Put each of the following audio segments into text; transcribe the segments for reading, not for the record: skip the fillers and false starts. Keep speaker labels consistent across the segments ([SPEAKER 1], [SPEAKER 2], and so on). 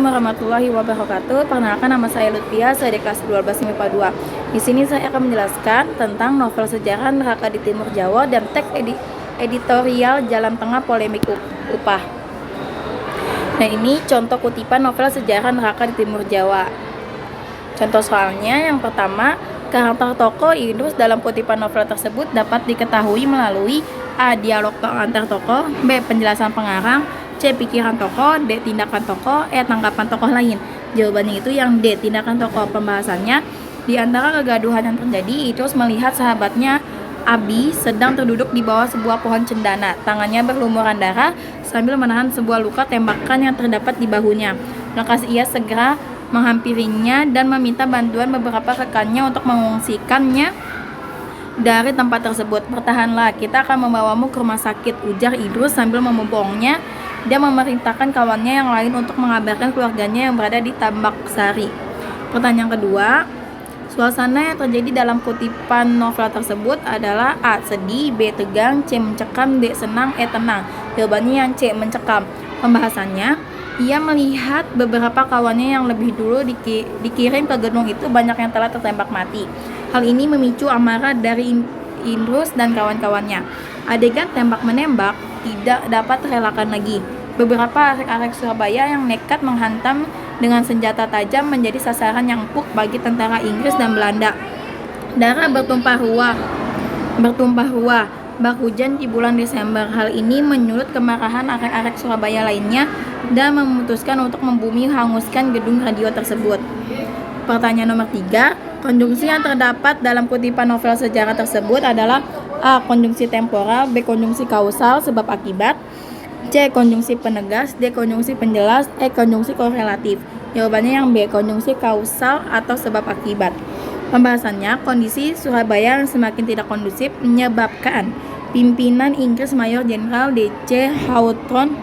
[SPEAKER 1] warahmatullahi wabarakatuh. Perkenalkan, nama saya Lutfia, saya di kelas 12 MIPA 2. Di sini saya akan menjelaskan tentang novel sejarah Neraka di Timur Jawa dan teks editorial Jalan Tengah Polemik Upah. Nah, ini contoh kutipan novel sejarah Neraka di Timur Jawa. Contoh soalnya yang pertama, karakter tokoh Idrus dalam kutipan novel tersebut dapat diketahui melalui A. Dialog antar tokoh, B. Penjelasan pengarang, C. Pikiran tokoh, D. Tindakan tokoh, E. Tanggapan tokoh lain. Jawabannya itu yang D. Tindakan tokoh. Pembahasannya, di antara kegaduhan yang terjadi, Idrus melihat sahabatnya Abi sedang terduduk di bawah sebuah pohon cendana. Tangannya berlumuran darah sambil menahan sebuah luka tembakan yang terdapat di bahunya. Lantas ia segera menghampirinya dan meminta bantuan beberapa rekannya untuk mengungsikannya dari tempat tersebut. Bertahanlah, kita akan membawamu ke rumah sakit, ujar Idrus sambil membopongnya dan memerintahkan kawannya yang lain untuk mengabarkan keluarganya yang berada di Tambak Sari. Pertanyaan kedua, suasana yang terjadi dalam kutipan novel tersebut adalah A. Sedih, B. Tegang, C. Mencekam, D. Senang, E. Tenang. Jawabannya yang C. Mencekam. Pembahasannya, ia melihat beberapa kawannya yang lebih dulu dikirim ke gedung itu banyak yang telah tertembak mati. Hal ini memicu amarah dari Idrus dan kawan-kawannya. Adegan tembak-menembak tidak dapat terelakkan lagi. Beberapa arek-arek Surabaya yang nekat menghantam dengan senjata tajam menjadi sasaran yang empuk bagi tentara Inggris dan Belanda. Darah bertumpah ruah, bak hujan di bulan Desember. Hal ini menyulut kemarahan arek-arek Surabaya lainnya dan memutuskan untuk membumi hanguskan gedung radio tersebut. Pertanyaan nomor 3, konjungsi yang terdapat dalam kutipan novel sejarah tersebut adalah A. Konjungsi temporal, B. Konjungsi kausal sebab akibat, C. Konjungsi penegas, D. Konjungsi penjelas, E. Konjungsi korelatif. Jawabannya yang B. Konjungsi kausal atau sebab akibat. Pembahasannya, kondisi Surabaya yang semakin tidak kondusif menyebabkan pimpinan Inggris Mayor Jenderal D.C. Hawthorne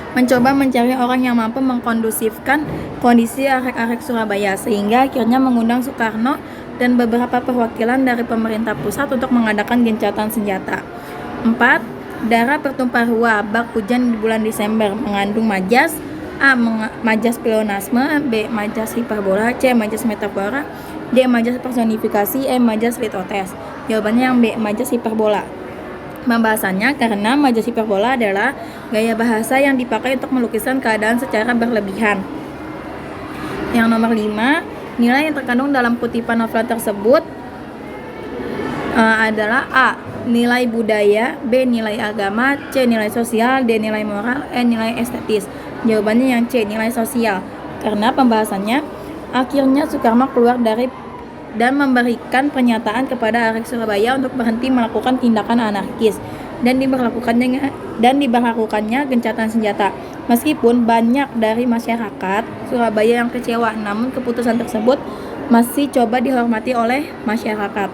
[SPEAKER 1] mencoba mencari orang yang mampu mengkondusifkan kondisi arek-arek Surabaya, sehingga akhirnya mengundang Soekarno dan beberapa perwakilan dari pemerintah pusat untuk mengadakan gencatan senjata. 4. Darah bertumpah ruah, bak hujan di bulan Desember mengandung majas. A. Majas pleonasme, B. Majas hiperbola, C. Majas metafora, D. Majas personifikasi, E. Majas litotes. Jawabannya yang B. Majas hiperbola. Pembahasannya, karena majas hiperbola adalah gaya bahasa yang dipakai untuk melukiskan keadaan secara berlebihan. Yang nomor 5, nilai yang terkandung dalam kutipan novel tersebut adalah A. Nilai budaya, B. Nilai agama, C. Nilai sosial, D. Nilai moral, E. Nilai estetis. Jawabannya yang C. Nilai sosial. Karena pembahasannya, akhirnya Soekarno keluar dari dan memberikan pernyataan kepada arek Surabaya untuk berhenti melakukan tindakan anarkis dan diberlakukannya gencatan senjata. Meskipun banyak dari masyarakat Surabaya yang kecewa, namun keputusan tersebut masih coba dihormati oleh masyarakat.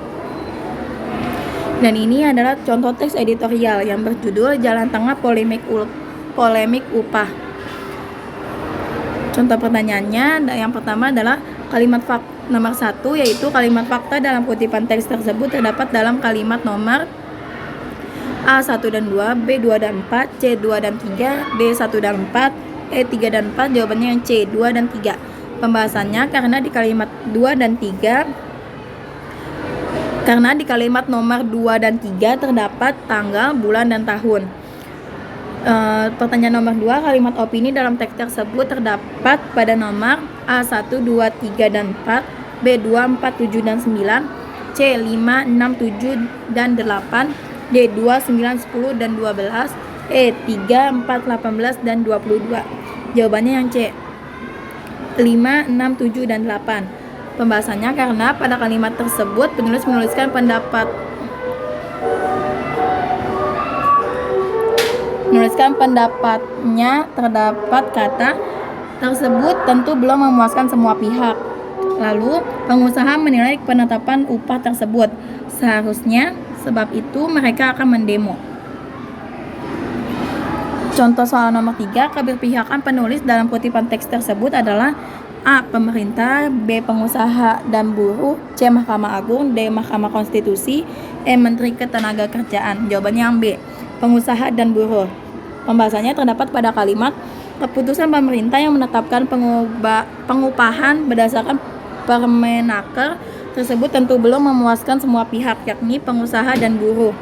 [SPEAKER 1] Dan ini adalah contoh teks editorial yang berjudul Jalan Tengah Polemik Upah. Contoh pertanyaannya, yang pertama adalah kalimat nomor 1, yaitu kalimat fakta dalam kutipan teks tersebut terdapat dalam kalimat nomor A 1 dan 2, B 2 dan 4, C 2 dan 3, D 1 dan 4, E 3 dan 4. Jawabannya yang C 2 dan 3. Pembahasannya, karena di kalimat nomor 2 dan 3 terdapat tanggal, bulan, dan tahun. Pertanyaan nomor 2, kalimat opini dalam teks tersebut terdapat pada nomor A 1, 2, 3, dan 4, B 2, 4, 7, dan 9, C 5, 6, 7, dan 8, D 2, 9, 10, dan 12, E 3, 4, 18, dan 22. Jawabannya yang C 5, 6, 7, dan 8. Pembahasannya, karena pada kalimat tersebut penulis menuliskan pendapatnya terdapat kata tersebut tentu belum memuaskan semua pihak. Lalu, pengusaha menilai penetapan upah tersebut. Seharusnya, sebab itu mereka akan mendemo. Contoh soal nomor 3, keberpihakan penulis dalam kutipan teks tersebut adalah A. Pemerintah, B. Pengusaha dan buruh, C. Mahkamah Agung, D. Mahkamah Konstitusi, E. Menteri Ketenagakerjaan. Jawabannya yang B. Pengusaha dan buruh. Pembahasannya terdapat pada kalimat Keputusan pemerintah yang menetapkan pengupahan berdasarkan Permenaker tersebut tentu belum memuaskan semua pihak, yakni pengusaha dan buruh.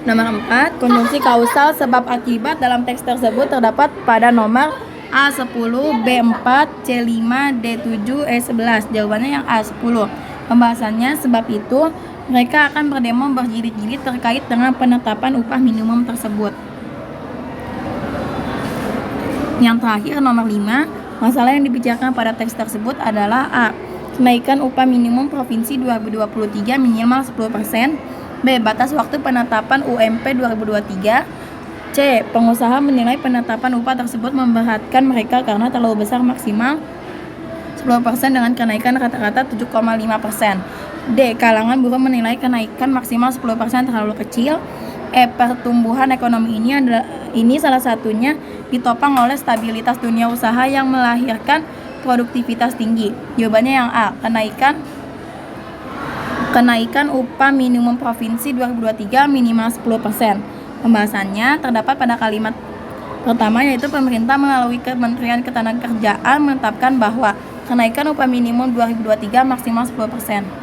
[SPEAKER 1] Nomor 4, konjungsi kausal sebab akibat dalam teks tersebut terdapat pada nomor A10, B4, C5, D7, E11. Jawabannya yang A10. Pembahasannya, sebab itu mereka akan berdemo berjilid-jilid terkait dengan penetapan upah minimum tersebut. Yang terakhir, nomor 5, masalah yang dibicarakan pada teks tersebut adalah A. Kenaikan upah minimum provinsi 2023 minimal 10%. B. Batas waktu penetapan UMP 2023. C. Pengusaha menilai penetapan upah tersebut memberatkan mereka karena terlalu besar, maksimal 10% dengan kenaikan rata-rata 7,5%. D. Kalangan buruh menilai kenaikan maksimal 10% terlalu kecil. E. Pertumbuhan ekonomi ini salah satunya ditopang oleh stabilitas dunia usaha yang melahirkan produktivitas tinggi. Jawabannya yang A. Kenaikan upah minimum provinsi 2023 minimal 10%. Pembahasannya terdapat pada kalimat pertama, yaitu pemerintah melalui Kementerian Ketenagakerjaan menetapkan bahwa kenaikan upah minimum 2023 maksimal 10%.